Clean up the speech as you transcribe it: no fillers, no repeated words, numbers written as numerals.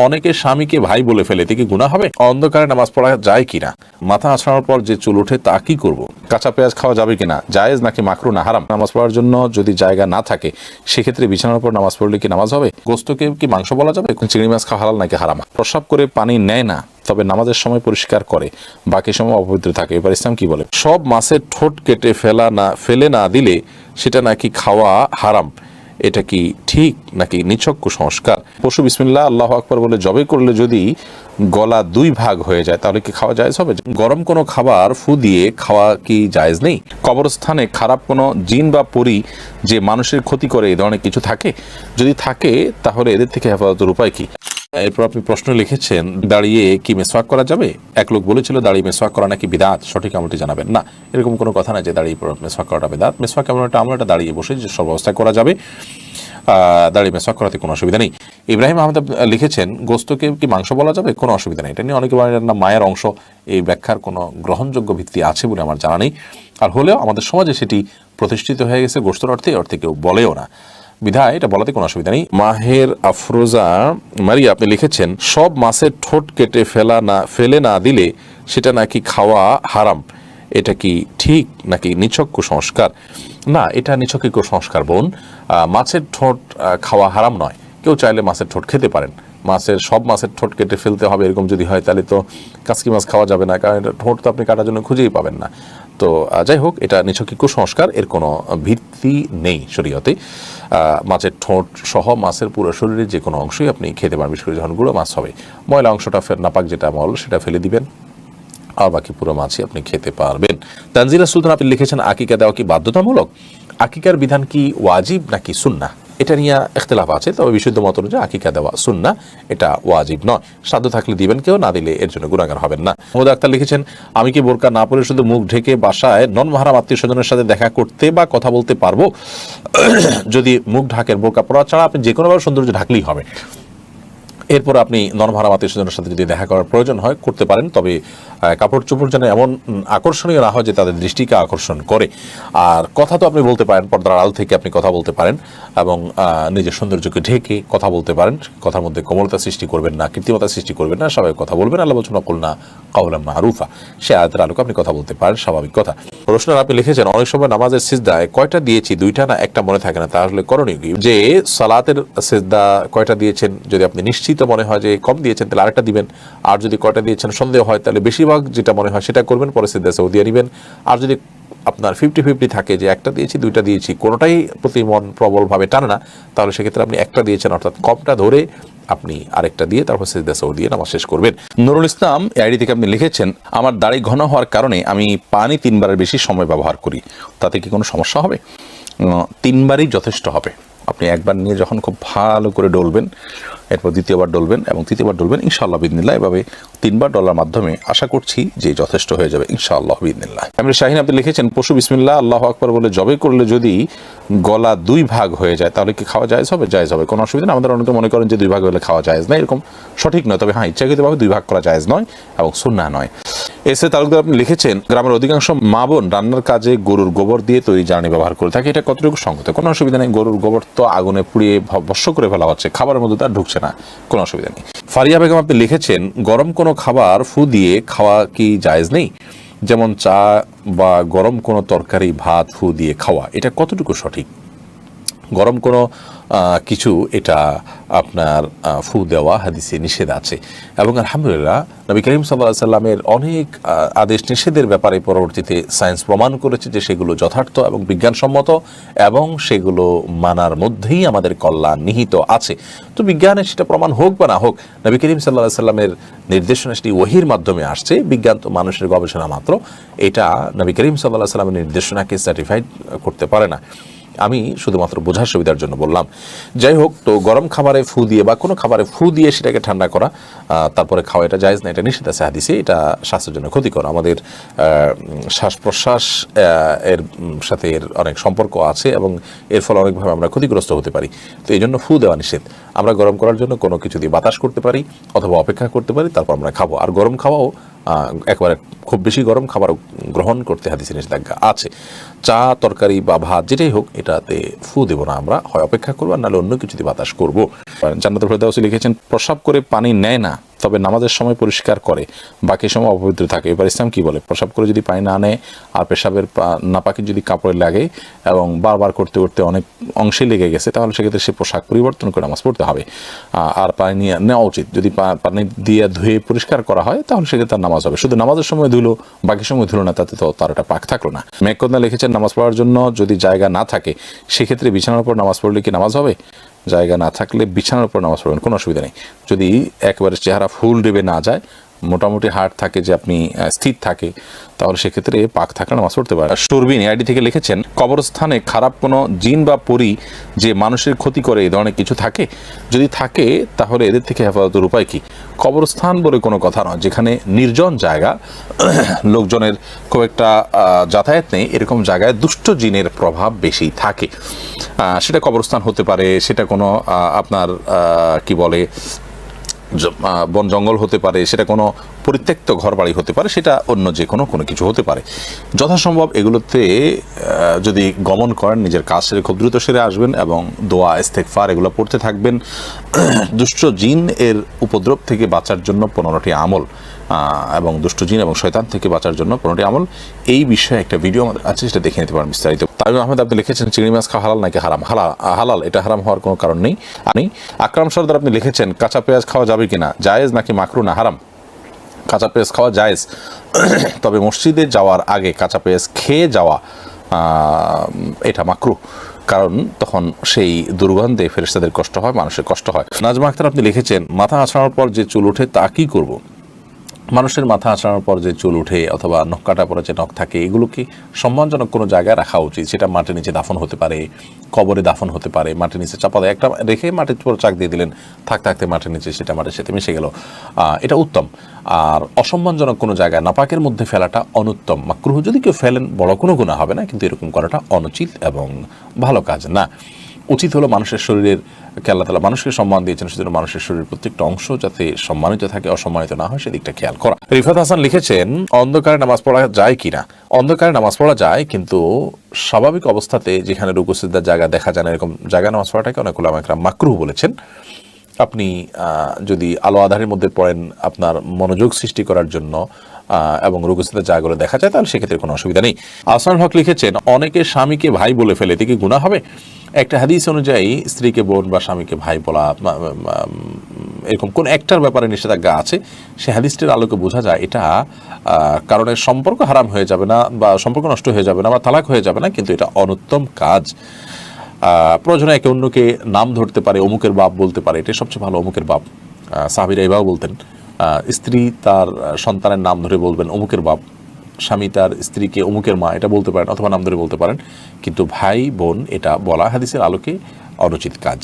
অনেকে স্বামীকে ভাই বলে ফেলে, এতে কি গুনাহ হবে? অন্ধকারে নামাজ পড়া যায় কিনা? মাথা আঁচড়ানোর পর যে চুল ওঠে তা কি করব? কাঁচা পেঁয়াজ খাওয়া যাবে কিনা? জায়েজ নাকি মাকরুহ না হারাম? নামাজ পড়ার জন্য যদি জায়গা না থাকে সেক্ষেত্রে বিছানার উপর নামাজ পড়লে কি নামাজ হবে? গোস্তকে কি মাংস বলা যাবে? চিংড়ি মাছ খাওয়া হালাল নাকি হারাম? প্রস্রাব করে পানি নেয় না, তবে নামাজের সময় পরিষ্কার করে, বাকি সময় অপবিত্র থাকে, এবার ইসলাম কি বলে? সব মাছের ঠোঁট কেটে ফেলে না দিলে সেটা নাকি খাওয়া হারাম, এটা কি ঠিক নাকি নিছক কুসংস্কার? পশু বিসমিল্লাহ আল্লাহু আকবার বলে জবে করলে যদি গলা দুই ভাগ হয়ে যায় তাহলে কি খাওয়া জায়েজ হবে? গরম কোনো খাবার ফু দিয়ে খাওয়া কি জায়েজ নেই? কবরস্থানে খারাপ কোনো জিন বা পরী যে মানুষের ক্ষতি করে এই ধরনের কিছু থাকে? যদি থাকে তাহলে এদের থেকে হেফাজতের উপায় কি? এরপর আপনি প্রশ্ন লিখেছেন, দাঁড়িয়ে কি মেসওয়াক করা যাবে? এক লোক বলেছিল দাঁড়িয়ে মেসওয়াক করা নাকি বিদআত, সঠিক আমলটি জানাবেন। না, এরকম কোনো কথা না যে দাঁড়িয়ে মেসওয়াক করাটা বিদআত। মেসওয়াক এমন একটা আমল, এটা দাঁড়িয়ে বসে যে সব অবস্থায় করা যাবে, দাঁড়িয়ে মেসওয়াক করাতে কোনো অসুবিধা নেই। ইব্রাহিম আহমেদ লিখেছেন, গোস্তকে কি মাংস বলা যাবে? কোনো অসুবিধা নেই। এটা নিয়ে অনেকে বলেন না মায়ের অংশ, এই ব্যাখ্যার কোনো গ্রহণযোগ্য ভিত্তি আছে বলে আমার জানা নেই। আর হলেও আমাদের সমাজে সেটি প্রতিষ্ঠিত হয়ে গেছে গোস্তর অর্থে, অর্থে কেউ বলেও না, বিধায় এটা বলাতে কোনো অসুবিধা নেই। মাহের আফরোজা মারিয়া আপনি লিখেছেন, সব মাছের ঠোঁট কেটে ফেলে না দিলে সেটা নাকি খাওয়া হারাম, এটা কি ঠিক নাকি নিছক কুসংস্কার? না, এটা নিছক কুসংস্কার বোন। মাছের ঠোঁট খাওয়া হারাম নয়, কেউ চাইলে মাছের ঠোঁট খেতে পারেন। সব মাছের ঠোঁট কেটে ফেলতে হবে এরকম যদি হয় তাহলে তো কাসকি মাছ খাওয়া যাবে না, কারণ এটা ঠোঁট তো আপনি কাটার জন্য খুঁজেই পাবেন না। তো যাই হোক, এটা নিছক কুসংস্কার, এর কোনো ভিত্তি নেই শরীয়তে। মাছের ঠোঁট সহ মাছের পুরো শরীরের যে কোনো অংশই আপনি খেতে পারেন, বিশেষ করে যখন গুঁড়ো মাছ হবে। ময়লা অংশটা নাপাক যেটা মল সেটা ফেলে দিবেন, আর বাকি পুরো মাছই আপনি খেতে পারবেন। তানজিলা সুলতান আপনি লিখেছেন, আকিকা দেওয়া কি বাধ্যতামূলক? আকিকার বিধান কি ওয়াজিব নাকি সুন্নাহ? এটা নিয়ে ইখতিলাফ আছে, তবে বিশুদ্ধ মত অনুযায়ী আকিকা দেওয়া সুন্নাহ, এটা ওয়াজিব নয়। সাধ্য থাকলে দিবেন, কেউ না দিলে এর জন্য গুনাহগার হবেন না। মোহাম্মদ আক্তার লিখেছেন, আমি কি বোরকা না পরে শুধু মুখ ঢেকে বাসায় নন মাহরাম আত্মীয় স্বজনের সাথে দেখা করতে বা কথা বলতে পারবো? যদি মুখ ঢাকের, বোরকা পরা ছাড়া আপনি যে কোনোভাবে সৌন্দর্য ঢাকলেই হবে। এরপর আপনি নরমাহারাম আত্মীয় স্বজনের সাথে যদি দেখা করার প্রয়োজন হয় করতে পারেন, তবে কাপড় চোপড় যেন এমন আকর্ষণীয় না হয় যে তাদের দৃষ্টিকে আকর্ষণ করে। আর কথা তো আপনি বলতে পারেন, পর্দার আড়াল থেকে আপনি কথা বলতে পারেন এবং নিজের সৌন্দর্যকে ঢেকে কথা বলতে পারেন। কথার মধ্যে কোমলতা সৃষ্টি করবেন না, কৃত্রিমতা সৃষ্টি করবেন না, স্বাভাবিক কথা বলবেন। আল্লাহ বলছেন কুলনা কাওলাম মারুফা, সে আয়াতের আলোকে আপনি কথা বলতে পারেন, স্বাভাবিক কথা। প্রশ্ন আপনি লিখেছেন, অনেক সময় নামাজের সিজদায় কয়টা দিয়েছি, দুইটা না একটা মনে থাকে না, তাহলে করণীয় কি? যে সালাতের সিজদা কয়টা দিয়েছেন, যদি আপনি নিশ্চিত মনে হয় যে কম দিয়েছেন তাহলে আরেকটা দিবেন, আর যদি কয়টা দিয়েছেন সন্দেহ হয় তাহলে বেশিরভাগ যেটা মনে হয় সেটা করবেন, পরে সিজদা সাউদিয়া নেবেন। আর যদি আপনার 50-50 থাকে যে একটা দিয়েছি দুইটা দিয়েছি, কোনোটাই প্রতি মন প্রবলভাবে টানে না, তাহলে সেক্ষেত্রে আপনি একটা দিয়েছেন অর্থাৎ কমটা ধরে আপনি আরেকটা দিয়ে তারপর সিজদা সাউদিয়া নামাজ শেষ করবেন। নুরুল ইসলাম আইডি থেকে আপনি লিখেছেন, আমার দাড়ি ঘন হওয়ার কারণে আমি পানি 3 বারের বেশি সময় ব্যবহার করি, তাতে কি কোনো সমস্যা হবে? 3 বারই যথেষ্ট হবে। আপনি একবার নিয়ে যখন খুব ভালো করে ডলবেন, এরপর দ্বিতীয়বার ডলবেন এবং তৃতীয়বার ডলবেন, ইনশাআল্লাহ বিদিনিল্লাহ। এভাবে 3 বার ডলার মাধ্যমে আশা করছি যে যথেষ্ট হয়ে যাবে ইনশাআল্লাহ বিদিনিল্লাহ। আমি শাহিন আপনি লিখেছেন, পশু বিসমিল্লাহ আল্লাহু আকবার বলে জবে করলে যদি গলা 2 ভাগ হয়ে যায় তাহলে কি খাওয়া জায়েজ হবে? জায়েজ হবে, কোনো অসুবিধা না। আমাদের অনেকে মনে করেন যে 2 ভাগ হলে খাওয়া জায়েজ না, এরকম সঠিক নয়। তবে হ্যাঁ, ইচ্ছাকৃতভাবে 2 ভাগ করা জায়েজ নয় এবং সুন্নাহ নয়। এসে তালুকদার আপনি লিখেছেন, গ্রামের অধিকাংশ মা বোন রান্নার কাজে গরুর গোবর দিয়ে তৈরি জ্বালানি ব্যবহার করে থাকে, এটা কতটুকু সঙ্গত? কোনো অসুবিধা নেই, গরুর গোবর তো আগুনে পুড়িয়ে ভস্ম করে ফেলা হচ্ছে, খাবারের মধ্যে তার ঢুকছে না, কোনো অসুবিধা নেই। ফারিয়া বেগম আপনি লিখেছেন, গরম কোনো খাবার ফু দিয়ে খাওয়া কি জায়েজ নেই? যেমন চা বা গরম কোনো তরকারি ভাত ফু দিয়ে খাওয়া, এটা কতটুকু সঠিক? গরম কোনো কিছু এটা আপনার ফু দেওয়া হাদিসে নিষেধ আছে, এবং আলহামদুলিল্লাহ নবী করিম সাল্লাল্লাহু আলাইহি সাল্লামের অনেক আদেশ নিষেধের ব্যাপারে পরবর্তীতে সায়েন্স প্রমাণ করেছে যে সেগুলো যথার্থ এবং বিজ্ঞানসম্মত, এবং সেগুলো মানার মধ্যেই আমাদের কল্যাণ নিহিত আছে। তো বিজ্ঞানে সেটা প্রমাণ হোক বা না হোক, নবী করিম সাল্লাল্লাহু আলাইহি সাল্লামের নির্দেশনা সেটি ওহীর মাধ্যমে আসছে। বিজ্ঞান তো মানুষের গবেষণা মাত্র, এটা নবী করিম সাল্লাল্লাহু আলাইহি সাল্লামের নির্দেশনাকে সার্টিফাইড করতে পারে না। আমি শুধুমাত্র বোঝার সুবিধার জন্য বললাম। যাই হোক, তো গরম খাবারে ফু দিয়ে বা কোনো খাবারে ফু দিয়ে সেটাকে ঠান্ডা করা তারপরে খাওয়া, এটা জায়েজ না, এটা নিষেধ আছে হাদিসে। এটা স্বাস্থ্যের জন্য ক্ষতিকর, আমাদের শ্বাস প্রশ্বাস এর সাথে এর অনেক সম্পর্ক আছে এবং এর ফলে অনেকভাবে আমরা ক্ষতিগ্রস্ত হতে পারি। তো এই জন্য ফু দেওয়া নিষেধ। আমরা গরম করার জন্য কোনো কিছু দিয়ে বাতাস করতে পারি অথবা অপেক্ষা করতে পারি, তারপর আমরা খাবো। আর গরম খাওয়াও একবারে খুব বেশি গরম খাবার গ্রহণ করতে হাদিসে নিষেধাজ্ঞা আছে। চা তরকারি বা ভাত যেটাই হোক এটাতে ফু দেবো না, আমরা হয় অপেক্ষা করবো আর নাহলে অন্য কিছু দিয়ে বাতাস করবো। জান্নাতুল ফেরদাউসী লিখেছেন, প্রস্রাব করে পানি নেয় না, তবে নামাজের সময় পরিষ্কার করে, বাকি সময় অপবিত্র থাকে। এবার ইসলাম কি বলে? প্রস্রাব করে যদি পানি না নেয় আর পেশাবের নাপাকি যদি কাপড়ে লাগে এবং বারবার করতে করতে অনেক অংশে লেগে গেছে, তাহলে সেক্ষেত্রে সে পোশাক পরিবর্তন করে নামাজ পড়তে হবে। আর পানি নিয়ে নেওয়া উচিত। যদি পানি দিয়ে ধুয়ে পরিষ্কার করা হয় তাহলে সেক্ষেত্রে তার নামাজ হবে। শুধু নামাজের সময় ধুলো, বাকি সময় ধুলো না, তাতে তো তার একটা পাক থাকলো না। মেঘকন্যা লিখেছেন, নামাজ পড়ার জন্য যদি জায়গা না থাকে সেক্ষেত্রে বিছানার উপর নামাজ পড়লে কি নামাজ হবে? জায়গা না থাকলে বিছানার উপর নামাজ পড়বেন, কোনো অসুবিধা নেই। যদি একেবারে চেহারা ফুল ডেবে না যায়, মোটামুটি হার্ট থাকে যে আপনি স্থির থাকে, তাহলে সেক্ষেত্রে পাক থাকলে নামাজ পড়তে পারে। সুরবিন আইডি থেকে লিখেছেন, কবরস্থানে খারাপ কোনো জিন বা পরী যে মানুষের ক্ষতি করে এই ধরনের কিছু থাকে? যদি থাকে তাহলে এদের থেকে হেফাজতের উপায় কি? কবরস্থান বলে কোনো কথা নয়, যেখানে নির্জন জায়গা, লোকজনের খুব একটা যাতায়াত নেই, এরকম জায়গায় দুষ্ট জিনের প্রভাব বেশি থাকে। সেটা কবরস্থান হতে পারে, সেটা কোনো আপনার কি বলে বন জঙ্গল হতে পারে, সেটা কোনো পরিত্যক্ত ঘর বাড়ি হতে পারে, সেটা অন্য যে কোনো কিছু হতে পারে। যথাসম্ভব এগুলোতে যদি গমন করেন, নিজের কাজ সেরে খুব দ্রুত সেরে আসবেন এবং দোয়া ইস্তেগফার এগুলো পড়তে থাকবেন। দুষ্ট জিন এর উপদ্রব থেকে বাঁচার জন্য 15টি আমল, এবং দুষ্ট জিন এবং শয়তান থেকে বাঁচার জন্য 15টি আমল, এই বিষয়ে একটা ভিডিও আমাদের আছে, সেটা দেখে নিতে পারেন বিস্তারিত। তামিম আহমেদ আপনি লিখেছেন, চিংড়ি মাছ খাওয়া হালাল নাকি হারাম? হালাল, এটা হারাম হওয়ার কোনো কারণ নেই। আকরাম সর্দার আপনি লিখেছেন, কাঁচা পেঁয়াজ খাওয়া যাবে কিনা, জায়েজ নাকি মাকরু না হারাম? কাঁচা পেঁয়াজ খাওয়া জায়েজ, তবে মসজিদে যাওয়ার আগে কাঁচা পেঁয়াজ খেয়ে যাওয়া এটা মাকরু, কারণ তখন সেই দুর্গন্ধে ফেরেশতাদের কষ্ট হয়, মানুষের কষ্ট হয়। নাজমা আক্তার আপনি লিখেছেন, মাথা আঁচড়ানোর পর যে চুল ওঠে তা কি করব? মানুষের মাথা আঁচড়ানোর পর যে চুল উঠে অথবা নখ কাটা পরে যে নখ থাকে, এগুলো কি সম্মানজনক কোনো জায়গায় রাখা উচিত। সেটা মাটির নিচে দাফন হতে পারে, কবরে দাফন হতে পারে, মাটির নিচে চাপা দেয়, একটা রেখে মাটির উপর চাক দিয়ে দিলেন, থাকতে মাটির নিচে সেটা মাটির সাথে মিশে গেল, এটা উত্তম। আর অসম্মানজনক কোনো জায়গায় নাপাকের মধ্যে ফেলাটা অনুত্তম, মাকরুহ। যদি কেউ ফেলেন বড় কোনো গুনাহ হবে না, কিন্তু এরকম করাটা অনুচিত এবং ভালো কাজ না। উচিত হলো মানুষের শরীরের কে আল্লাহ তাআলা মানুষকে সম্মান দিয়েছেন, সেজন্য মানুষের শরীরের প্রত্যেকটা অংশ যাতে সম্মানিত থাকে, অসম্মানিত না হয়, সেদিকটা খেয়াল করা। রিফাত হাসান লিখেছেন, অন্ধকারে নামাজ পড়া যায় কিনা? অন্ধকারে নামাজ পড়া যায়, কিন্তু স্বাভাবিক অবস্থাতে যেখানে রুকু সিজদার জায়গা দেখা যায় না, এরকম জায়গায় নামাজ পড়াটাকে অনেক উলামা ইকরাম মাকরুহ বলেছেন। আপনি যদি আলো আধারের মধ্যে পড়েন আপনার মনোযোগ সৃষ্টি করার জন্য এবং রুকু সিজদার জায়গাগুলো দেখা যায়, তাহলে সেক্ষেত্রে কোনো অসুবিধা নেই। আহসানুল হক লিখেছেন, অনেকে স্বামীকে ভাই বলে ফেলে, এতে কি গুনাহ হবে? একটা হাদিস অনুযায়ী স্ত্রীকে বোন বা স্বামীকে ভাই বলা, এরকম কোন একটার ব্যাপারে নিষেধাজ্ঞা আছে, সে হাদিসটির আলোকে বোঝা যায় এটা কারণে সম্পর্ক হারাম হয়ে যাবে না, বা সম্পর্ক নষ্ট হয়ে যাবে না, বা তালাক হয়ে যাবে না, কিন্তু এটা অনুত্তম কাজ। প্রয়োজনে একে অন্যকে নাম ধরতে পারে, অমুকের বাপ বলতে পারে, এটা সবচেয়ে ভালো, অমুকের বাপ। সাহাবীরা এভাবে বলতেন, স্ত্রী তার সন্তানের নাম ধরে বলবেন অমুকের বাপ, স্বামী তার স্ত্রীকে অমুকের মা, এটা বলতে পারেন, অথবা নাম ধরে বলতে পারেন, কিন্তু ভাই বোন এটা বলা হাদিসের আলোকে অনুচিত কাজ।